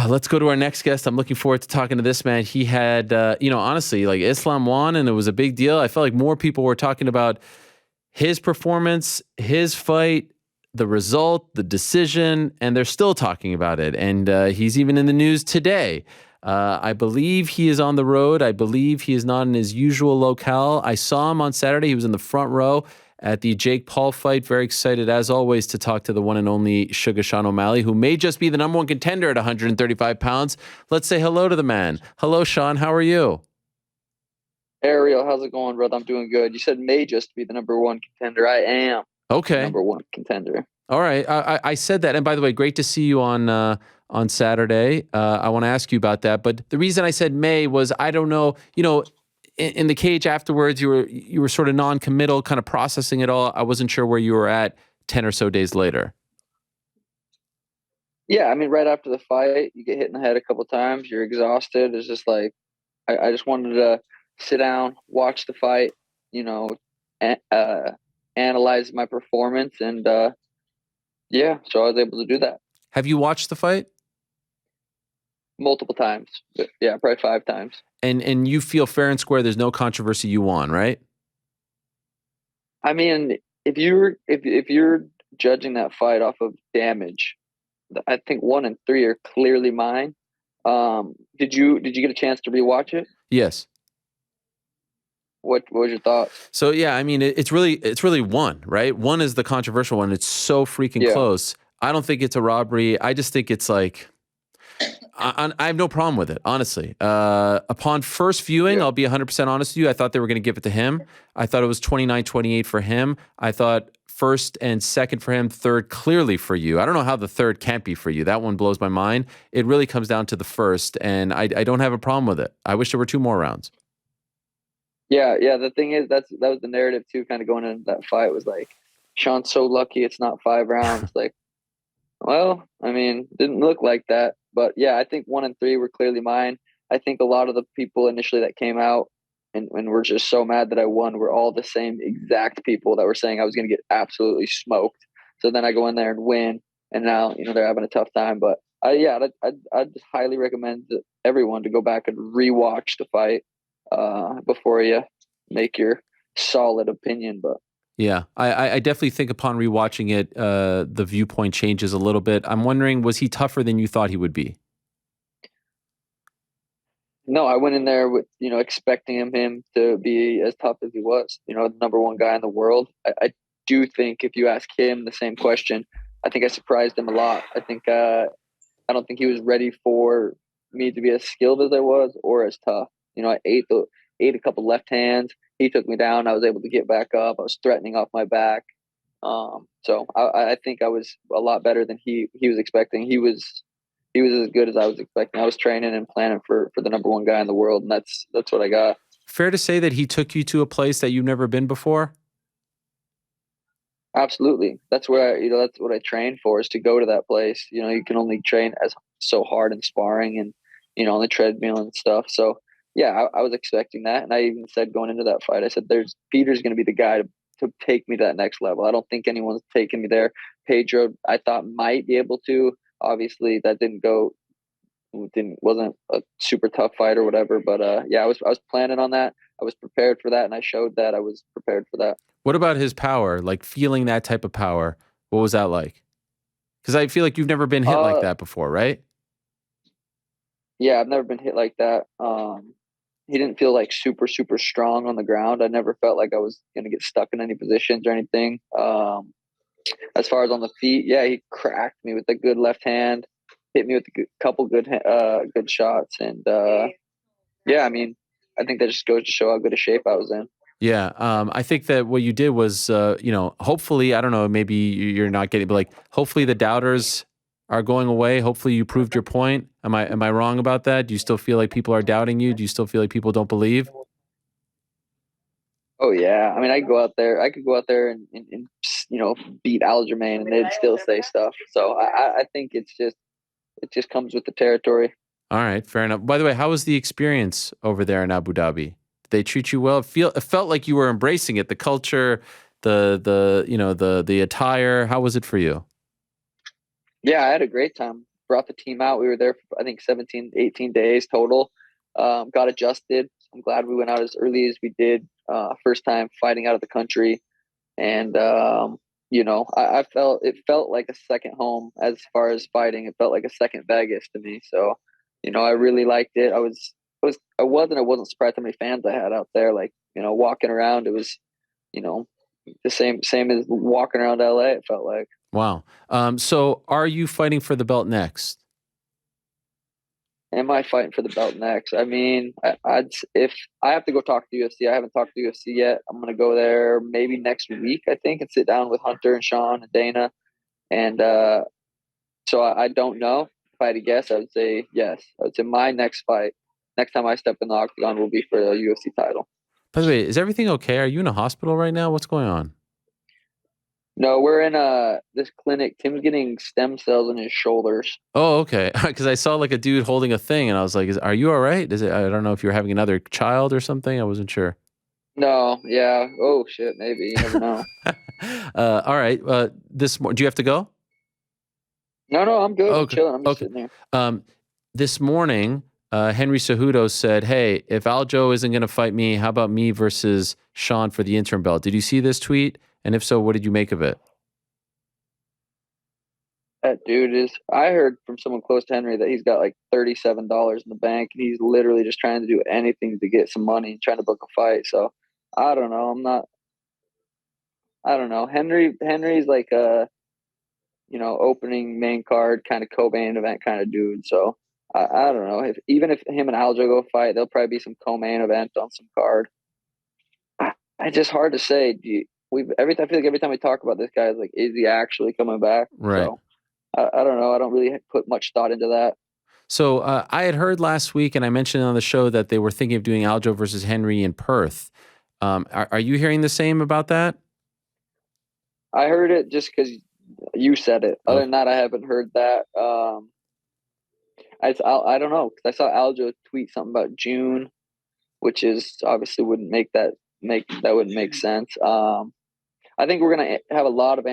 Let's go to our next guest. I'm looking forward to talking to this man. He had, honestly, like Islam won and it was a big deal. I felt like more people were talking about his performance, his fight, the result, the decision, and they're still talking about it. And he's even in the news today. I believe he is on the road. I believe he is not in his usual locale. I saw him on Saturday. He was in the front row at the Jake Paul fight. Very excited, as always, to talk to the one and only Sugar Sean O'Malley, who may just be the number one contender at 135 pounds. Let's say hello to the man. Hello, Sean. How are you? Hey, Ariel, how's it going, brother? I'm doing good. You said may just be the number one contender. I am the number one contender. All right. I said that. And by the way, great to see you on Saturday. I want to ask you about that. But the reason I said may was I don't know, in the cage afterwards, you were sort of non-committal, kind of processing it all. I wasn't sure where you were at 10 or so days later. Yeah, I mean, right after the fight, you get hit in the head a couple times. You're exhausted. It's just like I just wanted to sit down, watch the fight, analyze my performance, and yeah, so I was able to do that. Have you watched the fight? Multiple times. Yeah, probably 5 times. And you feel fair and square, there's no controversy, you won, right? I mean, if you're judging that fight off of damage, I think 1 and 3 are clearly mine. Did you get a chance to rewatch it? Yes. What was your thoughts? So yeah, I mean, it's really 1, right? 1 is the controversial one. It's so freaking close. I don't think it's a robbery. I just think it's like, I have no problem with it, honestly. Upon first viewing, I'll be 100% honest with you, I thought they were going to give it to him. I thought it was 29-28 for him. I thought first and second for him, third clearly for you. I don't know how the third can't be for you. That one blows my mind. It really comes down to the first, and I don't have a problem with it. I wish there were 2 more rounds. Yeah. The thing is, that was the narrative too, kind of going into that fight, was like, Sean's so lucky it's not 5 rounds. Like, well, I mean, didn't look like that. But yeah, I think 1 and 3 were clearly mine. I think a lot of the people initially that came out and were just so mad that I won were all the same exact people that were saying I was going to get absolutely smoked. So then I go in there and win, and now they're having a tough time. But I just highly recommend everyone to go back and rewatch the fight before you make your solid opinion. But yeah, I definitely think upon rewatching it, the viewpoint changes a little bit. I'm wondering, was he tougher than you thought he would be? No, I went in there with, expecting him to be as tough as he was, the number one guy in the world. I do think if you ask him the same question, I think I surprised him a lot. I think, I don't think he was ready for me to be as skilled as I was or as tough. I ate a couple left hands. He took me down. I was able to get back up. I was threatening off my back. So I think I was a lot better than he was expecting. He was as good as I was expecting. I was training and planning for the number one guy in the world, and that's what I got. Fair to say that he took you to a place that you've never been before? Absolutely. That's where that's what I trained for, is to go to that place. You can only train so hard in sparring and on the treadmill and stuff. So yeah, I was expecting that, and I even said going into that fight, I said, Peter's going to be the guy to take me to that next level. I don't think anyone's taken me there. Pedro, I thought, might be able to. Obviously, that wasn't a super tough fight or whatever. But yeah, I was planning on that. I was prepared for that, and I showed that I was prepared for that. What about his power? Like, feeling that type of power, what was that like? Because I feel like you've never been hit like that before, right? Yeah, I've never been hit like that. He didn't feel like super, super strong on the ground. I never felt like I was going to get stuck in any positions or anything. As far as on the feet, yeah, he cracked me with a good left hand, hit me with a couple good shots. And yeah, I mean, I think that just goes to show how good a shape I was in. Yeah, I think that what you did was, hopefully, I don't know, maybe you're not getting, but like, hopefully the doubters are going away. Hopefully you proved your point. Am I wrong about that? Do you still feel like people are doubting you? Do you still feel like people don't believe? Oh yeah, I mean, I could go out there and beat Aljamain, and they'd still say stuff. So I think it just comes with the territory. All right, fair enough. By the way, how was the experience over there in Abu Dhabi? Did they treat you well? It felt like you were embracing it, the culture, the attire. How was it for you? Yeah, I had a great time. brought the team out. We were there for, I think, 17, 18 days total. Got adjusted. I'm glad we went out as early as we did. First time fighting out of the country. And, I it felt like a second home as far as fighting. It felt like a second Vegas to me. So, I really liked it. I wasn't surprised how many fans I had out there. Like, walking around, it was, the same as walking around LA, it felt like. Wow. So are you fighting for the belt next? Am I fighting for the belt next? I mean, if I have to go talk to UFC, I haven't talked to UFC yet. I'm gonna go there maybe next week, I think, and sit down with Hunter and Sean and Dana. And so I don't know. If I had to guess, I would say yes. I would say my next fight, next time I step in the octagon, will be for the UFC title. By the way, is everything okay? Are you in a hospital right now? What's going on? No, we're in this clinic. Tim's getting stem cells in his shoulders. Oh, okay. Because I saw like a dude holding a thing, and I was like, "Are you all right?" I don't know if you're having another child or something. I wasn't sure. No, yeah. Oh shit, maybe. You never know. All right. Do you have to go? No, I'm good. I'm Okay. chilling. I'm just Okay. sitting there. This morning, Henry Cejudo said, "Hey, if Aljo isn't going to fight me, how about me versus Sean for the interim belt?" Did you see this tweet? And if so, what did you make of it? That dude is. I heard from someone close to Henry that he's got like $37 in the bank, and he's literally just trying to do anything to get some money and trying to book a fight. So I don't know. I don't know. Henry's like a opening main card kind of co-main event kind of dude. So I don't know. Even if him and Aljo go fight, there'll probably be some co-main event on some card. It's just hard to say. I feel like every time we talk about this guy, it's like, is he actually coming back? Right. So I don't know. I don't really put much thought into that. So I had heard last week, and I mentioned on the show that they were thinking of doing Aljo versus Henry in Perth. Are you hearing the same about that? I heard it just because you said it. Other Okay. than that, I haven't heard that. I don't know, because I saw Aljo tweet something about June, which is obviously wouldn't make sense. I think we're gonna have a lot of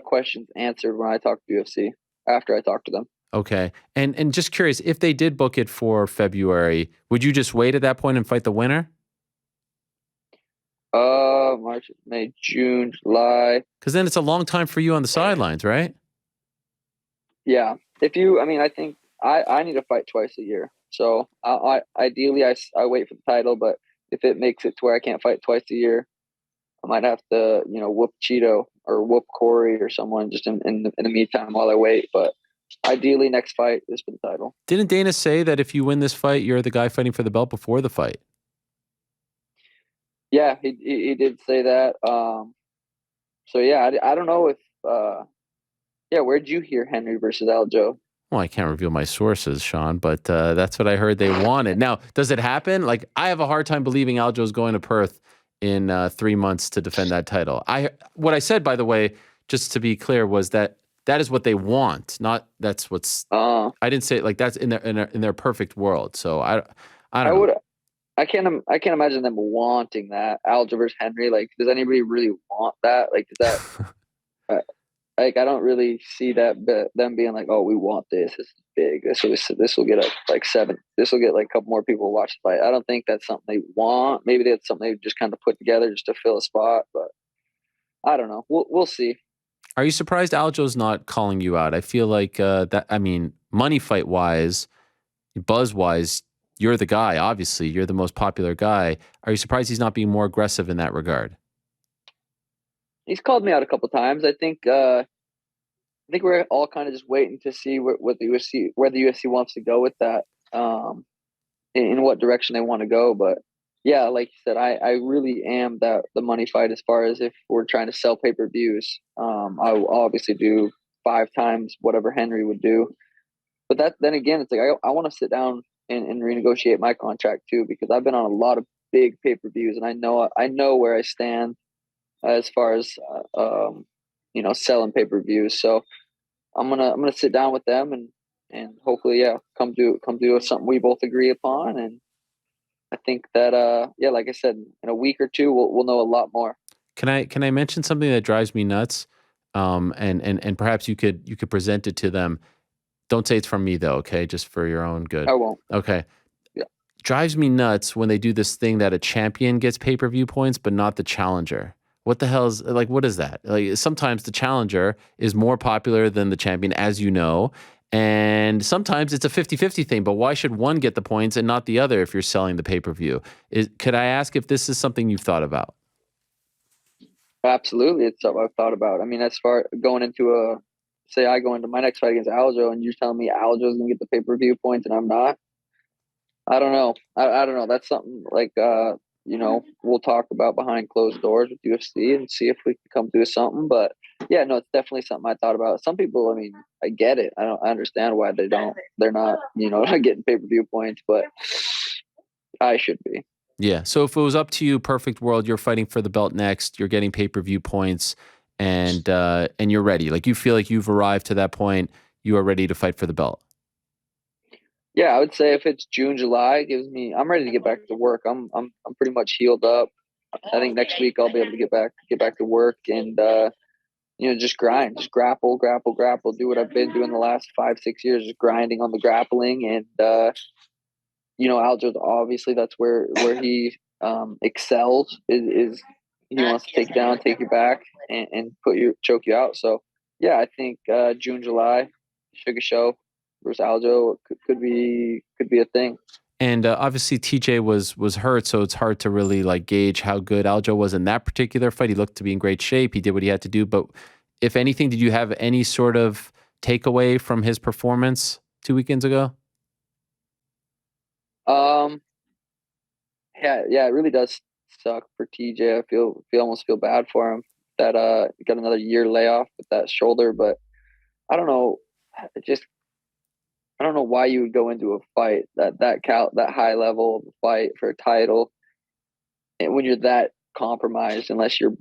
questions answered when I talk to UFC after I talk to them. Okay. And just curious, if they did book it for February, would you just wait at that point and fight the winner? March, May, June, July. Because then it's a long time for you on the sidelines, right? Yeah. I think I need to fight twice a year. So ideally I wait for the title, but if it makes it to where I can't fight twice a year, I might have to, whoop Chito or whoop Corey or someone just in the meantime while I wait. But ideally, next fight is for the title. Didn't Dana say that if you win this fight, you're the guy fighting for the belt before the fight? Yeah, he did say that. So yeah, I don't know if where'd you hear Henry versus Aljo? Well, I can't reveal my sources, Sean, but that's what I heard they wanted. Now, does it happen? Like, I have a hard time believing Aljo's going to Perth in 3 months to defend that title. What I said, by the way, just to be clear, was that is what they want, not that's what's. I didn't say like that's in their perfect world. So I don't know. I can't imagine them wanting that Aljo versus Henry. Like, does anybody really want that? Like, does that? Like, I don't really see that, but them being like, "Oh, we want this. This is big. This will get like 7. This will get like a couple more people to watch the fight." I don't think that's something they want. Maybe that's something they just kind of put together just to fill a spot. But I don't know. We'll see. Are you surprised Aljo's not calling you out? I feel like that. I mean, money fight wise, buzz wise, you're the guy. Obviously, you're the most popular guy. Are you surprised he's not being more aggressive in that regard? He's called me out a couple times. I think we're all kind of just waiting to see where the UFC wants to go with that, in what direction they want to go. But yeah, like you said, I really am the money fight as far as if we're trying to sell pay-per-views. I'll obviously do 5 times whatever Henry would do. But then again, it's like I want to sit down and renegotiate my contract too, because I've been on a lot of big pay-per-views, and I know where I stand as far as selling pay-per-views. So I'm gonna sit down with them and hopefully come do something we both agree upon. And I think that like I said, in a week or two we'll know a lot more. Can I mention something that drives me nuts? And perhaps you could present it to them. Don't say it's from me though, okay? Just for your own good. I won't. Okay. Yeah. Drives me nuts when they do this thing that a champion gets pay-per-view points, but not the challenger. What the hell is like? What is that? Like sometimes the challenger is more popular than the champion, as you know, and sometimes it's a 50-50 thing. But why should one get the points and not the other if you're selling the pay-per-view? Could I ask if this is something you've thought about? Absolutely, it's something I've thought about. I mean, as far going into say I go into my next fight against Aljo, and you're telling me Aljo's gonna get the pay-per-view points and I'm not. I don't know. I don't know. That's something like we'll talk about behind closed doors with UFC and see if we can come to something. But yeah, no, it's definitely something I thought about. Some people, I mean, I get it. I understand why they're not, not getting pay-per-view points, but I should be. Yeah. So if it was up to you, perfect world, you're fighting for the belt next, you're getting pay-per-view points, and you're ready. Like you feel like you've arrived to that point, you are ready to fight for the belt. Yeah, I would say if it's June, July, I'm ready to get back to work. I'm pretty much healed up. I think next week I'll be able to get back to work and just grind, just grapple, do what I've been doing the last 5-6 years, just grinding on the grappling. And Aljo's obviously that's where he excels is he wants to take you down, take you back, and choke you out. So yeah, I think June, July, Sugar Show versus Aljo could be a thing. And obviously TJ was hurt, so it's hard to really like gauge how good Aljo was in that particular fight. He looked to be in great shape. He did what he had to do. But if anything, did you have any sort of takeaway from his performance 2 weekends ago? Yeah, it really does suck for TJ. I almost feel bad for him that got another year layoff with that shoulder, but I don't know. I don't know why you would go into a fight that high level of a fight for a title, and when you're that compromised, unless you're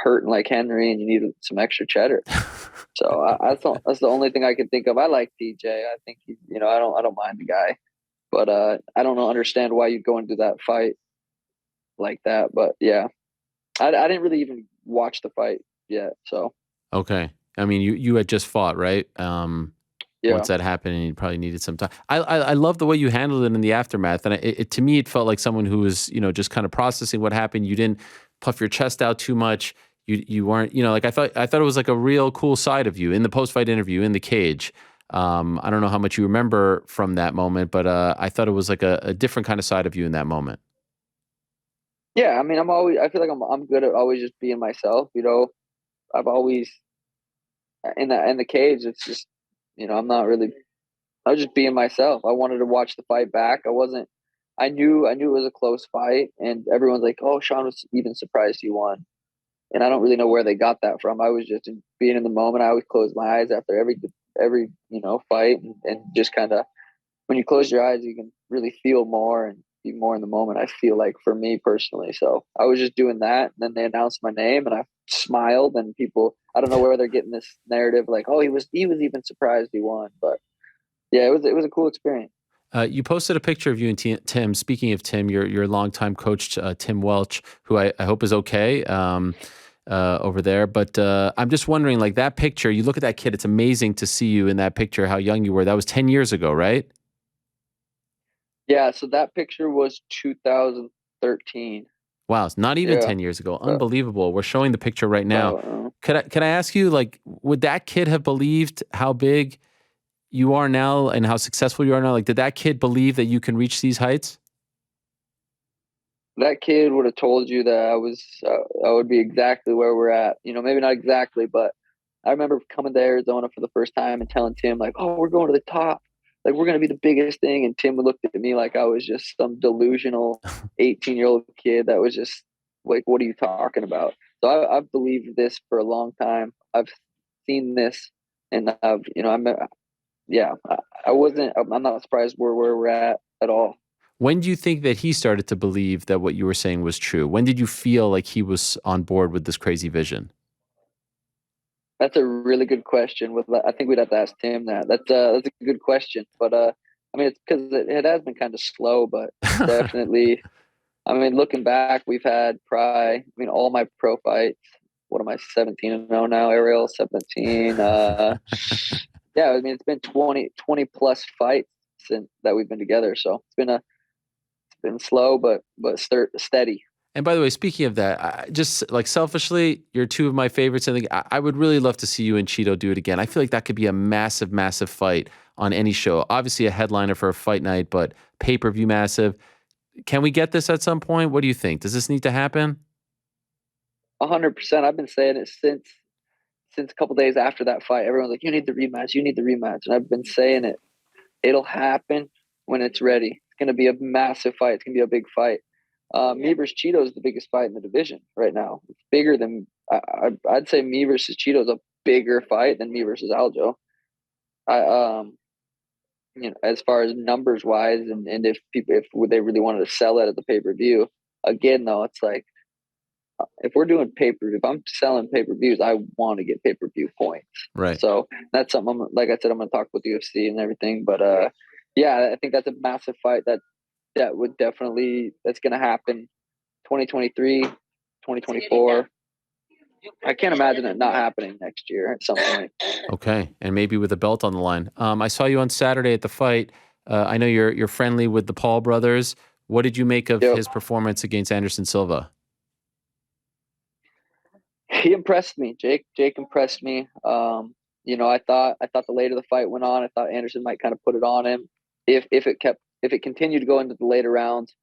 hurting like Henry and you need some extra cheddar. So that's the only thing I can think of. I like TJ. I think I don't mind the guy, but I don't understand why you'd go into that fight like that. But yeah, I didn't really even watch the fight yet. So Okay. I mean, you had just fought, right? yeah, Once that happened, and you probably needed some time. I love the way you handled it in the aftermath, and to me, it felt like someone who was just kind of processing what happened. You didn't puff your chest out too much. You weren't like I thought it was like a real cool side of you in the post fight interview in the cage. I don't know how much you remember from that moment, but I thought it was like a different kind of side of you in that moment. yeah. I mean, I feel like I'm good at always just being myself. I've always in the cage. It's just I'm not really. I was just being myself. I wanted to watch the fight back. I wasn't. I knew it was a close fight, and everyone's like, "Oh, Sean was even surprised he won." And I don't really know where they got that from. I was just being in the moment. I always close my eyes after every fight, and just kind of when you close your eyes, you can really feel more and be more in the moment. I feel like for me personally, so I was just doing that. And then they announced my name, and I smiled. And people, I don't know where they're getting this narrative, like, oh, he was even surprised he won. But yeah, it was a cool experience. You posted a picture of you and Tim. Speaking of Tim, your longtime coach, Tim Welch, who I hope is okay over there. But I'm just wondering, like that picture, you look at that kid, it's amazing to see you in that picture, how young you were. That was 10 years ago, right? Yeah, so that picture was 2013. Wow, it's not even Yeah. 10 years ago. So, Unbelievable. We're showing the picture right now. so, Could I ask you, like, would that kid have believed how big you are now and how successful you are now? Like, did that kid believe that you can reach these heights? that kid would have told you that I would be exactly where we're at. Maybe not exactly, but I remember coming to Arizona for the first time and telling Tim like, "Oh, we're going to the top. Like we're going to be the biggest thing." And Tim looked at me like I was just some delusional 18-year-old kid that was just like, "What are you talking about?" So I've believed this for a long time. I've seen this, and I'm not surprised where we're at all. When do you think that he started to believe that what you were saying was true? When did you feel like he was on board with this crazy vision? That's a really good question. I think we'd have to ask Tim that. That's a good question. But I mean, it's because it has been kind of slow, but definitely. I mean, looking back, we've had all my pro fights. What am I, 17-0 now, Ariel? 17. yeah, I mean, it's been 20 plus fights since that we've been together. So it's been slow, but steady. And by the way, speaking of that, just like selfishly, you're two of my favorites. And I would really love to see you and Chito do it again. I feel like that could be a massive, massive fight on any show. Obviously, a headliner for a fight night, but pay-per-view massive. Can we get this at some point? What do you think? Does this need to happen? 100%. I've been saying it since a couple days after that fight. Everyone's like, "You need the rematch. You need the rematch." And I've been saying it. It'll happen when it's ready. It's going to be a massive fight. It's going to be a big fight. Me versus Cheeto is the biggest fight in the division right now. It's bigger than I'd say me versus Cheeto is a bigger fight than me versus Aljo. As far as numbers wise, and if they really wanted to sell it at the pay-per-view, again though, it's like if we're doing pay-per-view, if I'm selling pay-per-views, I want to get pay-per-view points. Right. So that's something like I said, I'm going to talk with UFC and everything. But yeah, I think that's a massive fight that would definitely, that's going to happen 2023, 2024. I can't imagine it not happening next year at some point. Okay, and maybe with a belt on the line. I saw you on Saturday at the fight. I know you're friendly with the Paul brothers. What did you make of his performance against Anderson Silva? He impressed me, Jake. Jake impressed me. I thought the later the fight went on, I thought Anderson might kind of put it on him if it continued to go into the later rounds.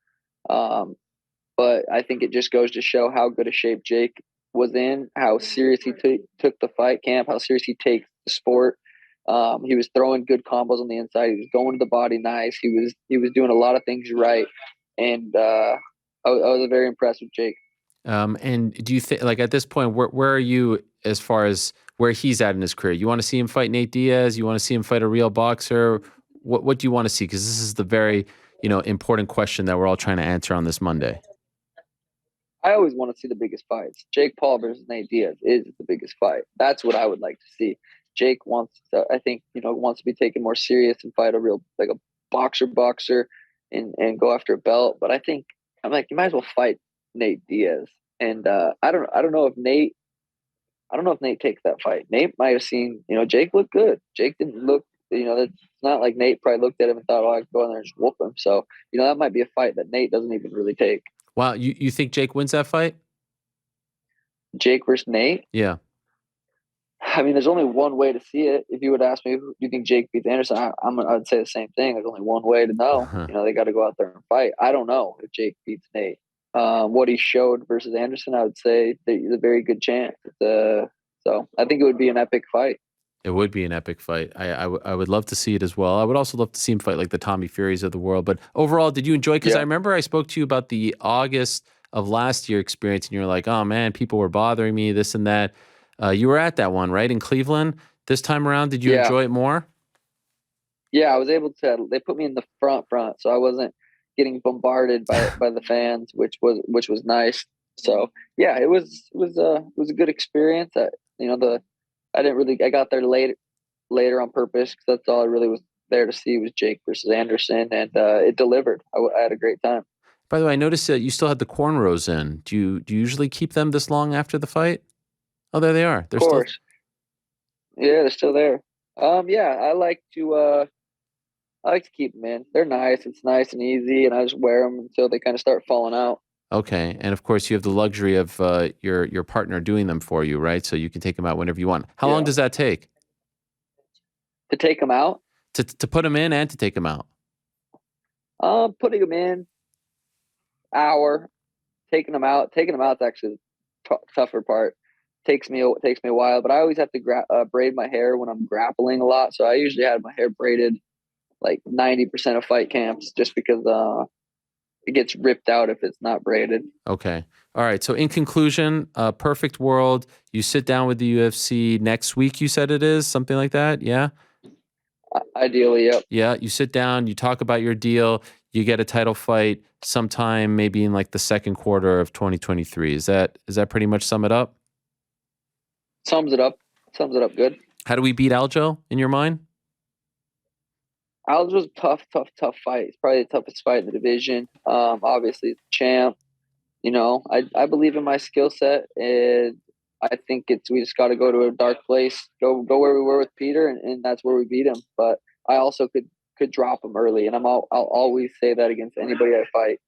But I think it just goes to show how good a shape Jake was in, how serious he took the fight camp, how serious he takes the sport. He was throwing good combos on the inside. He was going to the body nice. He was doing a lot of things right, and I was very impressed with Jake. And do you think, like at this point, where are you as far as where he's at in his career? You want to see him fight Nate Diaz? You want to see him fight a real boxer? What do you want to see? Because this is the very important question that we're all trying to answer on this Monday. I always want to see the biggest fights. Jake Paul versus Nate Diaz is the biggest fight. That's what I would like to see. Jake wants to be taken more serious and fight a real, like a boxer and go after a belt. But I'm like, you might as well fight Nate Diaz. And I don't know if Nate takes that fight. Nate might have seen, Jake looked good. Jake didn't look, it's not like Nate probably looked at him and thought, oh, I can go in there and just whoop him. So, that might be a fight that Nate doesn't even really take. Wow, you think Jake wins that fight? Jake versus Nate? Yeah. I mean, there's only one way to see it. If you would ask me, do you think Jake beats Anderson? I'd say the same thing. There's only one way to know. Uh-huh. They got to go out there and fight. I don't know if Jake beats Nate. What he showed versus Anderson, I would say there's a very good chance. So I think it would be an epic fight. It would be an epic fight. I would love to see it as well. I would also love to see him fight like the Tommy Furies of the world. But overall, did you enjoy? Because I remember I spoke to you about the August of last year experience, and you were like, "Oh man, people were bothering me, this and that." You were at that one, right, in Cleveland. This time around, did you enjoy it more? Yeah, I was able to. They put me in the front, so I wasn't getting bombarded by the fans, which was nice. So yeah, it was a good experience. I got there later on purpose because that's all I really was there to see was Jake versus Anderson, and it delivered. I had a great time. By the way, I noticed that you still had the cornrows in. Do you usually keep them this long after the fight? Oh, there they are. They're of course. Yeah, they're still there. Yeah, I like to keep them in. They're nice. It's nice and easy, and I just wear them until they kind of start falling out. Okay, and of course you have the luxury of your partner doing them for you, right? So you can take them out whenever you want. How long does that take? To take them out? To put them in and to take them out? Putting them in, hour. Taking them out is actually the tougher part. Takes me a while, but I always have to braid my hair when I'm grappling a lot. So I usually have my hair braided like 90% of fight camps, just because it gets ripped out if it's not braided. Okay. All right. So in conclusion, perfect world. You sit down with the UFC next week, you said it is? Something like that? Yeah? Ideally, yep. Yeah. You sit down, you talk about your deal, you get a title fight sometime maybe in like the second quarter of 2023. Is that pretty much sum it up? Sums it up good. How do we beat Aljo in your mind? Aljo's tough fight. It's probably the toughest fight in the division. Obviously, it's champ. I believe in my skill set, and I think we just got to go to a dark place, go where we were with Peter, and that's where we beat him. But I also could drop him early, and I'll always say that against anybody I fight.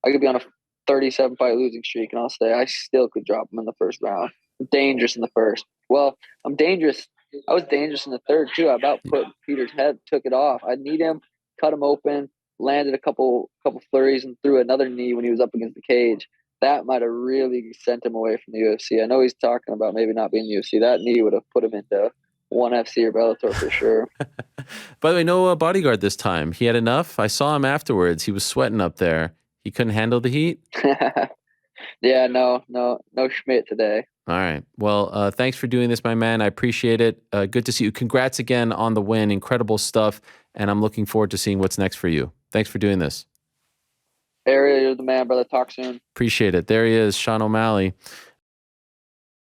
I could be on a 37 fight losing streak, and I'll say I still could drop him in the first round. I'm dangerous in the first. Well, I'm dangerous. I was dangerous in the third too. I about put Peter's head, took it off. I need him, cut him open, landed a couple flurries, and threw another knee when he was up against the cage. That might have really sent him away from the UFC. I know he's talking about maybe not being UFC. That knee would have put him into ONE FC or Bellator for sure. By the way, no bodyguard this time. He had enough. I saw him afterwards. He was sweating up there. He couldn't handle the heat. Yeah, no Schmidt today. All right. Well, thanks for doing this, my man. I appreciate it. Good to see you. Congrats again on the win. Incredible stuff. And I'm looking forward to seeing what's next for you. Thanks for doing this. Ariel, you're the man, brother. Talk soon. Appreciate it. There he is, Sean O'Malley.